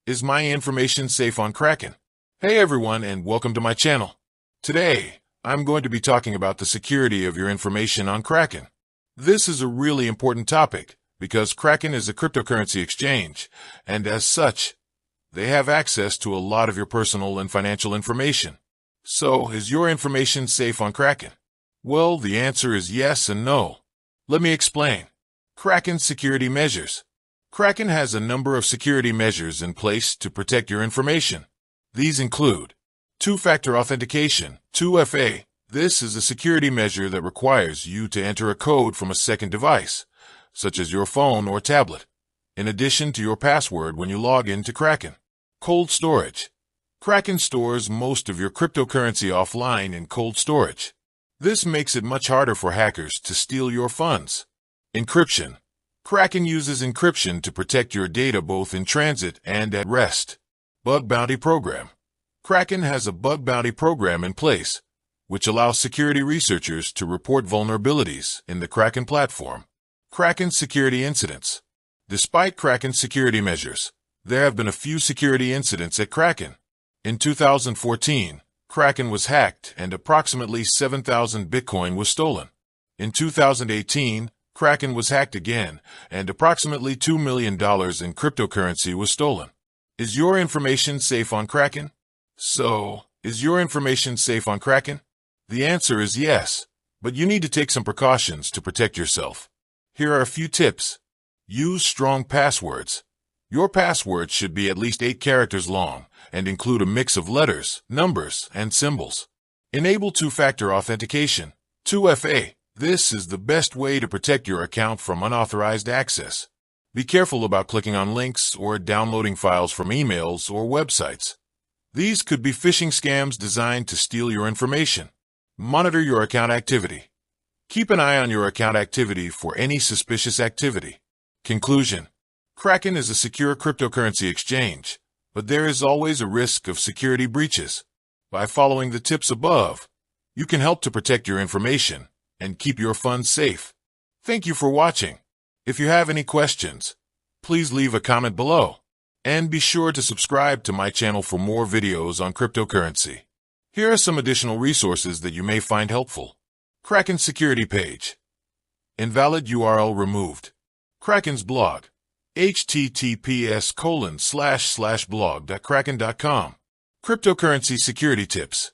Is my information safe on Kraken? Hey everyone, and welcome to my channel. Today, I'm going to be talking about the security of your information on Kraken. This is a really important topic because Kraken is a cryptocurrency exchange, and as such, they have access to a lot of your personal and financial information. So, is your information safe on Kraken? Well, the answer is yes and no. Let me explain. Kraken security measures. Kraken has a number of security measures in place to protect your information. These include two-factor authentication, 2FA. This is a security measure that requires you to enter a code from a second device, such as your phone or tablet, in addition to your password when you log into Kraken. Cold storage. Kraken stores most of your cryptocurrency offline in cold storage. This makes it much harder for hackers to steal your funds. Encryption. Kraken uses encryption to protect your data both in transit and at rest. Bug bounty program. Kraken has a bug bounty program in place, which allows security researchers to report vulnerabilities in the Kraken platform. Kraken security incidents. Despite Kraken's security measures, there have been a few security incidents at Kraken. In 2014, Kraken was hacked and approximately 7,000 Bitcoin was stolen. In 2018, Kraken was hacked again, and approximately $2 million in cryptocurrency was stolen. Is your information safe on Kraken? So, is your information safe on Kraken? The answer is yes, but you need to take some precautions to protect yourself. Here are a few tips. Use strong passwords. Your password should be at least 8 characters long and include a mix of letters, numbers, and symbols. Enable two-factor authentication, 2FA. This is the best way to protect your account from unauthorized access. Be careful about clicking on links or downloading files from emails or websites. These could be phishing scams designed to steal your information. Monitor your account activity. Keep an eye on your account activity for any suspicious activity. Conclusion. Kraken is a secure cryptocurrency exchange, but there is always a risk of security breaches. By following the tips above, you can help to protect your information and keep your funds safe. Thank you for watching. If you have any questions, please leave a comment below. And be sure to subscribe to my channel for more videos on cryptocurrency. Here are some additional resources that you may find helpful. Kraken security page. Invalid URL removed. Kraken's blog. https://blog.kraken.com. Cryptocurrency security tips.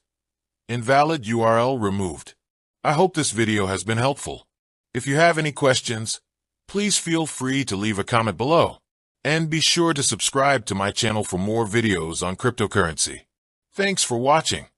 Invalid URL removed. I hope this video has been helpful. If you have any questions, please feel free to leave a comment below. And be sure to subscribe to my channel for more videos on cryptocurrency. Thanks for watching.